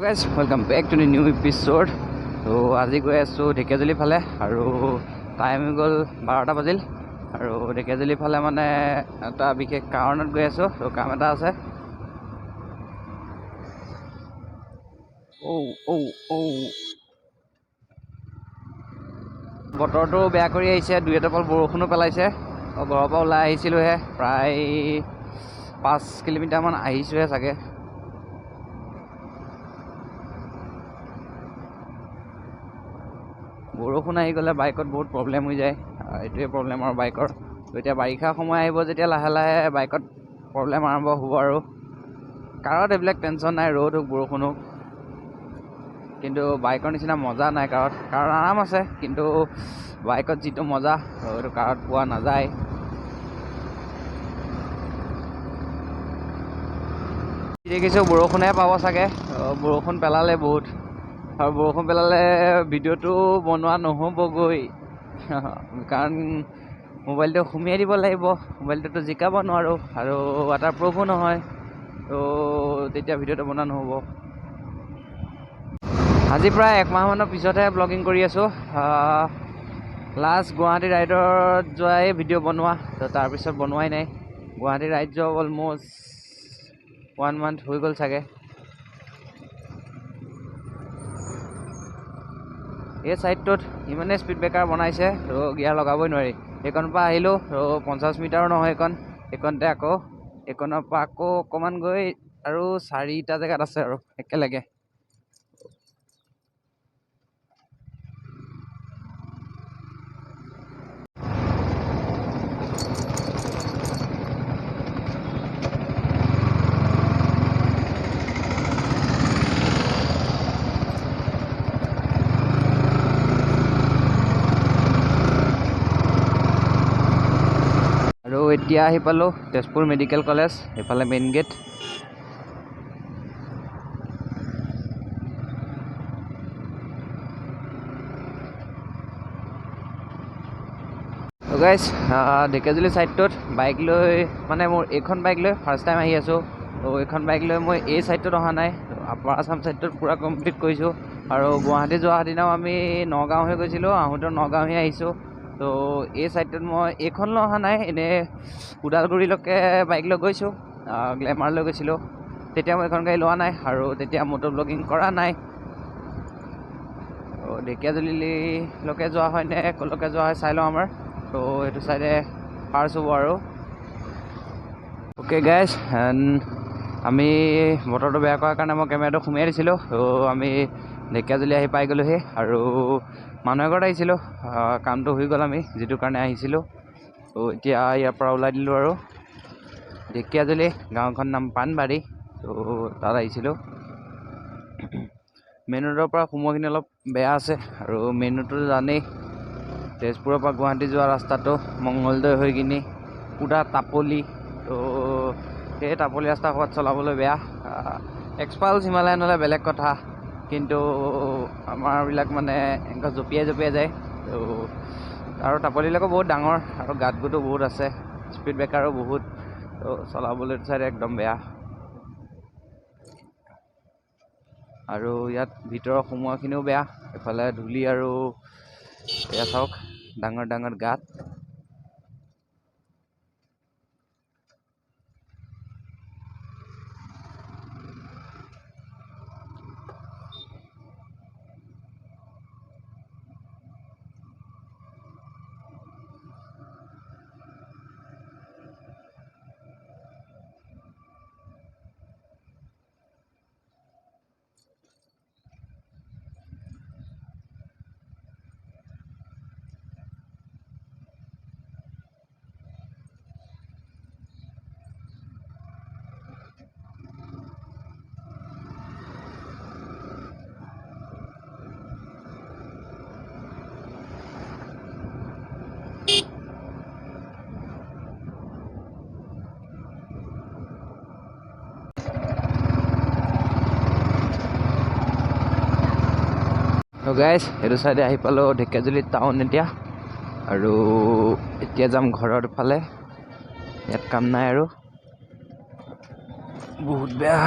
guys, welcome back to the new episode. So আজি গৈ আছো ঢেকিয়াজুলি ফালে আৰু টাইম গ'ল 12টা বাজিল আৰু ঢেকিয়াজুলি ফালে মানে এটা বিশেষ কাৰণত গৈ আছো। তো কাম এটা আছে। বতৰটো বেয়া কৰি আহিছে, দুই এটোপাল বৰষুণো পেলাইছে। ঘৰৰ পৰা ওলাই আহিছিলোহে, প্ৰায় 5 কিলোমিটাৰমান আহিছোহে চাগে। বৰষুণ আহি গ'লে বাইকত বহুত প্ৰব্লেম হৈ যায়, এইটোৱে প্ৰব্লেম আৰু বাইকৰ। তো এতিয়া বাৰিষা সময় আহিব যেতিয়া লাহে লাহে বাইকত প্ৰব্লেম আৰম্ভ হ'ব আৰু। কাৰত এইবিলাক টেনশ্যন নাই, ৰ'দ হওক বৰষুণ হওক, কিন্তু বাইকৰ নিচিনা মজা নাই কাৰত। কাৰত আৰাম আছে, কিন্তু বাইকত যিটো মজা সেইটো কাৰত পোৱা নাযায়। দেখিছোঁ বৰষুণে পাব চাগে, বৰষুণ পেলালে বহুত, আৰু বৰষুণ পেলালে ভিডিঅ'টো বনোৱা নহ'বগৈ কাৰণ মোবাইলটো সুমিয়াই দিব লাগিব। মোবাইলটোতো জিকাব নোৱাৰোঁ আৰু ৱাটাৰপ্ৰুফো নহয়, তো তেতিয়া ভিডিঅ'টো বনোৱা নহ'ব। আজি প্ৰায় 1 মাহমানৰ পিছতহে ব্লগিং কৰি আছোঁ। লাষ্ট গুৱাহাটী ৰাইডত যোৱাই ভিডিঅ' বনোৱা, তো তাৰপিছত বনোৱাই নাই। গুৱাহাটী ৰাইড যোৱা অলম'ষ্ট 1 মান্থ হৈ গ'ল চাগে। এই ছাইডটোত ইমানেই স্পীড ব্ৰেকাৰ বনাইছে, তো গিয়াৰ লগাবই নোৱাৰি। এইকণৰ পৰা আহিলোঁ, তো 50 মিটাৰো নহয় এইকণতে আকৌ এইকণৰ পৰা আকৌ অকণমান গৈ আৰু 4টা জেগাত আছে আৰু একেলগে। আৰু এতিয়া আহি পালোঁ তেজপুৰ মেডিকেল কলেজ, এইফালে মেইন গেট। তো গাইজ, ঢেকিয়াজুলি ছাইডটোত বাইক লৈ, মানে মোৰ এইখন বাইক লৈ ফাৰ্ষ্ট টাইম আহি আছোঁ। তো এইখন বাইক লৈ মই এই ছাইডটোত অহা নাই, আপাৰ আছাম ছাইডটোত পূৰা কমপ্লিট কৰিছোঁ। আৰু গুৱাহাটী যোৱা দিনাও আমি নগাঁও হৈ গৈছিলোঁ, আহোঁতেও নগাঁও হৈ আহিছোঁ। তো এই ছাইডটোত মই এইখন লৈ অহা নাই, এনেই ওদালগুৰিলৈকে বাইক লৈ গৈছোঁ, গ্লেমাৰ লৈ গৈছিলোঁ। তেতিয়া মই এইখন গাড়ী লোৱা নাই আৰু তেতিয়া মটো ব্লগিং কৰা নাই। তো ঢেকিয়াজুলিলৈকে যোৱা হয় নে ক'লৈকে যোৱা হয় চাই লওঁ আমাৰ। তো সেইটো চাইডে ফাৰ্ষ্ট হ'ব আৰু। অ'কে গাইজ, আমি বতৰটো বেয়া কৰাৰ কাৰণে মই কেমেৰাটো সুমিয়াই দিছিলোঁ। তো আমি ঢেকিয়াজুলি আহি পাই গ'লোহি আৰু মানুহ এঘৰত আহিছিলোঁ, কামটো হৈ গ'ল আমি যিটো কাৰণে আহিছিলোঁ। তো এতিয়া ইয়াৰ পৰা ওলাই দিলোঁ আৰু ঢেকিয়াজুলি, গাঁওখন নাম পাণবাৰী। তো তাত আহিছিলোঁ। মেইন ৰোডৰ পৰা সোমোৱাখিনি অলপ বেয়া আছে, আৰু মেইন ৰোডটো জানেই তেজপুৰৰ পৰা গুৱাহাটী যোৱা ৰাস্তাটো মংগলদৈ হৈ কিনি পূৰা তাপলি। তো সেই তাপলি ৰাস্তা ক'ৰবাত চলাবলৈ বেয়া। এক্সপালছ হিমালয়ান হ'লে বেলেগ কথা, কিন্তু আমাৰবিলাক মানে এনেকুৱা জঁপিয়াই যায়। তো আৰু তাপলিবিলাকো বহুত ডাঙৰ আৰু গাঁত গোটো বহুত আছে, স্পীড ব্ৰেকাৰো বহুত, তো চলাবলৈ চাইডে একদম বেয়া। আৰু ইয়াত ভিতৰৰ সোমোৱাখিনিও বেয়া, এফালে ধূলি আৰু এয়া চাওক ডাঙৰ ডাঙৰ গাঁত। তো গাইজ, সেইটো চাইডে আহি পালোঁ ঢেকিয়াজুলি টাউন এতিয়া, আৰু এতিয়া যাম ঘৰৰ ফালে। ইয়াত কাম নাই আৰু, বহুত বেয়া।